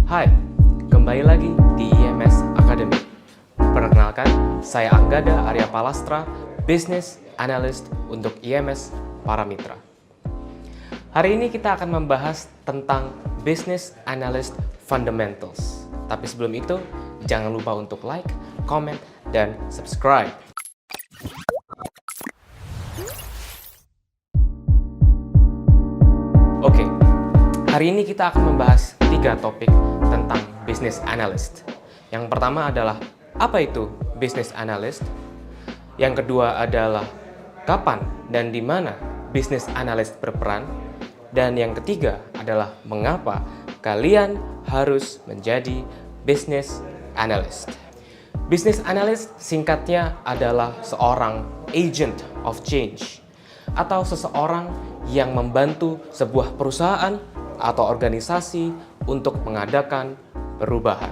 Hai, kembali lagi di IMS Academy. Perkenalkan, saya Anggada Arya Palastra, Business Analyst untuk IMS Paramitra. Hari ini kita akan membahas tentang Business Analyst Fundamentals. Tapi sebelum itu, jangan lupa untuk like, comment, dan subscribe. Oke, hari ini kita akan membahas 3 topik tentang business analyst. Yang pertama adalah apa itu business analyst? Yang kedua adalah kapan dan di mana business analyst berperan? Dan yang ketiga adalah mengapa kalian harus menjadi business analyst. Business analyst singkatnya adalah seorang agent of change atau seseorang yang membantu sebuah perusahaan atau organisasi untuk mengadakan perubahan.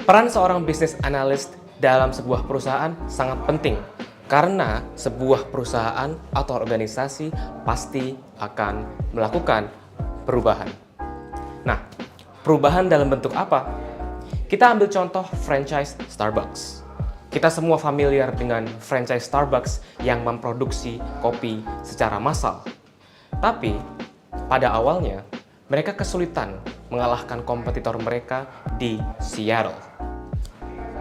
Peran seorang business analyst dalam sebuah perusahaan sangat penting karena sebuah perusahaan atau organisasi pasti akan melakukan perubahan. Nah, perubahan dalam bentuk apa? Kita ambil contoh franchise Starbucks. Kita semua familiar dengan franchise Starbucks yang memproduksi kopi secara massal. Tapi, pada awalnya, mereka kesulitan mengalahkan kompetitor mereka di Seattle.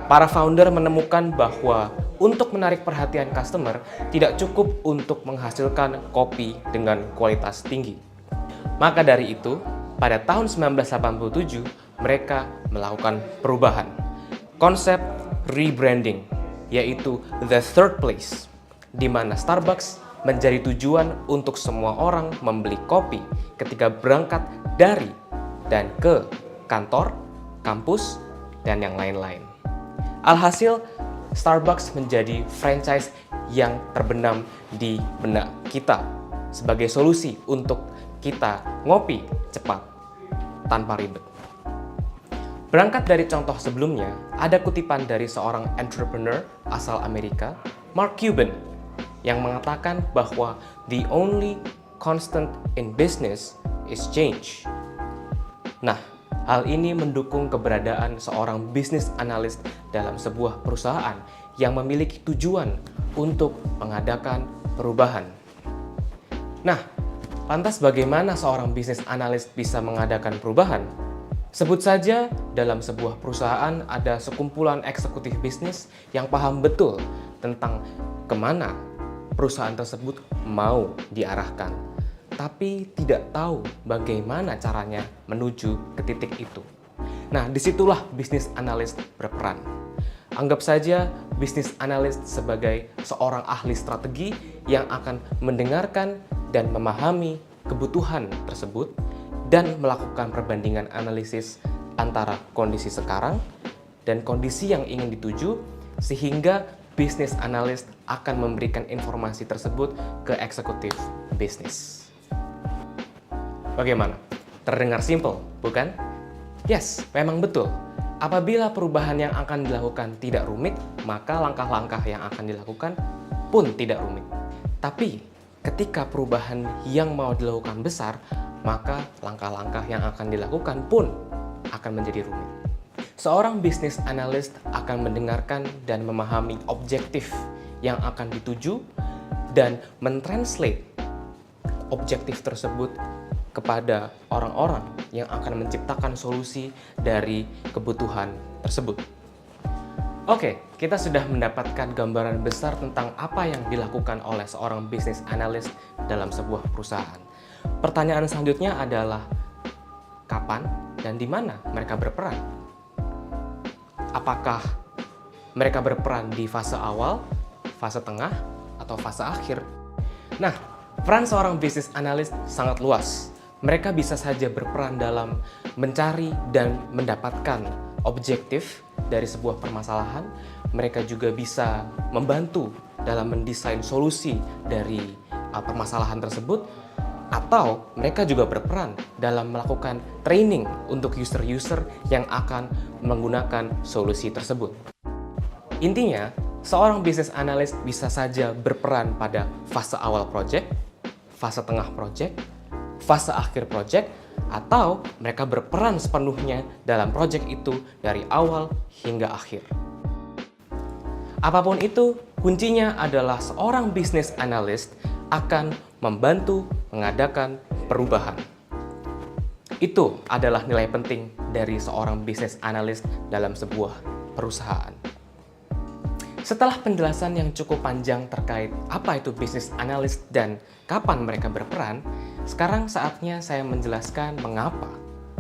Para founder menemukan bahwa untuk menarik perhatian customer, tidak cukup untuk menghasilkan kopi dengan kualitas tinggi. Maka dari itu, pada tahun 1987, mereka melakukan perubahan. Konsep rebranding, yaitu the third place, di mana Starbucks menjadi tujuan untuk semua orang membeli kopi ketika berangkat dari dan ke kantor, kampus, dan yang lain-lain. Alhasil, Starbucks menjadi franchise yang terbenam di benak kita sebagai solusi untuk kita ngopi cepat tanpa ribet. Berangkat dari contoh sebelumnya, ada kutipan dari seorang entrepreneur asal Amerika, Mark Cuban, yang mengatakan bahwa the only constant in business is change. Nah, hal ini mendukung keberadaan seorang business analyst dalam sebuah perusahaan yang memiliki tujuan untuk mengadakan perubahan. Nah, lantas bagaimana seorang business analyst bisa mengadakan perubahan? Sebut saja, dalam sebuah perusahaan ada sekumpulan eksekutif bisnis yang paham betul tentang kemana perusahaan tersebut mau diarahkan, tapi tidak tahu bagaimana caranya menuju ke titik itu. Nah, disitulah business analyst berperan. Anggap saja business analyst sebagai seorang ahli strategi yang akan mendengarkan dan memahami kebutuhan tersebut dan melakukan perbandingan analisis antara kondisi sekarang dan kondisi yang ingin dituju, sehingga business analyst akan memberikan informasi tersebut ke eksekutif bisnis. Bagaimana? Terdengar simple, bukan? Yes, memang betul. Apabila perubahan yang akan dilakukan tidak rumit, maka langkah-langkah yang akan dilakukan pun tidak rumit. Tapi, ketika perubahan yang mau dilakukan besar, maka langkah-langkah yang akan dilakukan pun akan menjadi rumit. Seorang business analyst akan mendengarkan dan memahami objektif yang akan dituju dan mentranslate objektif tersebut kepada orang-orang yang akan menciptakan solusi dari kebutuhan tersebut. Oke, kita sudah mendapatkan gambaran besar tentang apa yang dilakukan oleh seorang business analyst dalam sebuah perusahaan. Pertanyaan selanjutnya adalah kapan dan di mana mereka berperan? Apakah mereka berperan di fase awal, fase tengah, atau fase akhir? Nah, peran seorang business analyst sangat luas. Mereka bisa saja berperan dalam mencari dan mendapatkan objektif dari sebuah permasalahan. Mereka juga bisa membantu dalam mendesain solusi dari permasalahan tersebut, atau mereka juga berperan dalam melakukan training untuk user-user yang akan menggunakan solusi tersebut. Intinya, seorang business analyst bisa saja berperan pada fase awal project, fase tengah project, fase akhir project, atau mereka berperan sepenuhnya dalam proyek itu dari awal hingga akhir. Apapun itu, kuncinya adalah seorang business analyst akan membantu mengadakan perubahan. Itu adalah nilai penting dari seorang business analyst dalam sebuah perusahaan. Setelah penjelasan yang cukup panjang terkait apa itu business analyst dan kapan mereka berperan, sekarang saatnya saya menjelaskan mengapa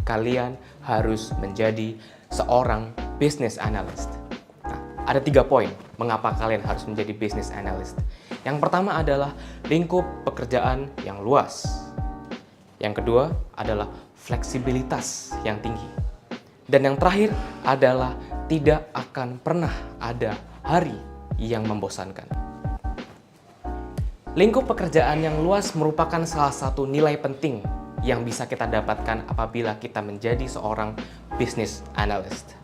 kalian harus menjadi seorang business analyst. Ada 3 poin mengapa kalian harus menjadi business analyst. Yang pertama adalah lingkup pekerjaan yang luas. Yang kedua adalah fleksibilitas yang tinggi. Dan yang terakhir adalah tidak akan pernah ada hari yang membosankan. Lingkup pekerjaan yang luas merupakan salah satu nilai penting yang bisa kita dapatkan apabila kita menjadi seorang business analyst.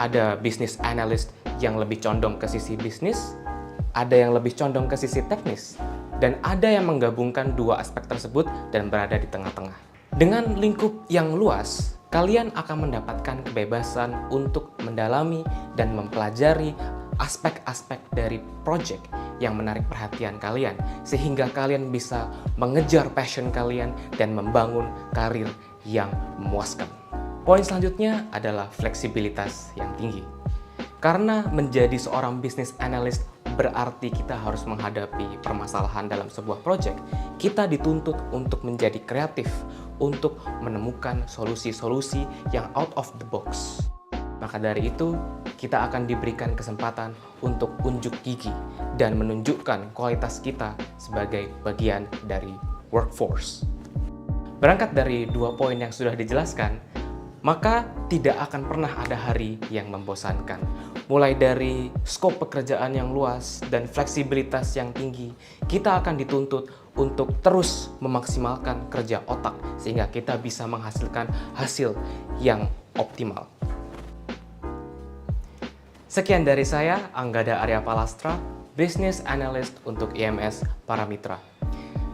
Ada business analyst yang lebih condong ke sisi bisnis, ada yang lebih condong ke sisi teknis, dan ada yang menggabungkan dua aspek tersebut dan berada di tengah-tengah. Dengan lingkup yang luas, kalian akan mendapatkan kebebasan untuk mendalami dan mempelajari aspek-aspek dari project yang menarik perhatian kalian, sehingga kalian bisa mengejar passion kalian dan membangun karir yang memuaskan. Poin selanjutnya adalah fleksibilitas yang tinggi. Karena menjadi seorang business analyst berarti kita harus menghadapi permasalahan dalam sebuah project, kita dituntut untuk menjadi kreatif, untuk menemukan solusi-solusi yang out of the box. Maka dari itu, kita akan diberikan kesempatan untuk unjuk gigi dan menunjukkan kualitas kita sebagai bagian dari workforce. Berangkat dari 2 poin yang sudah dijelaskan, maka tidak akan pernah ada hari yang membosankan. Mulai dari skop pekerjaan yang luas dan fleksibilitas yang tinggi, kita akan dituntut untuk terus memaksimalkan kerja otak sehingga kita bisa menghasilkan hasil yang optimal. Sekian dari saya, Anggada Arya Palastra, Business Analyst untuk IMS Paramitra.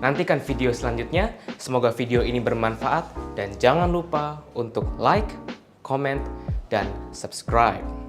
Nantikan video selanjutnya, semoga video ini bermanfaat dan jangan lupa untuk like, comment, dan subscribe.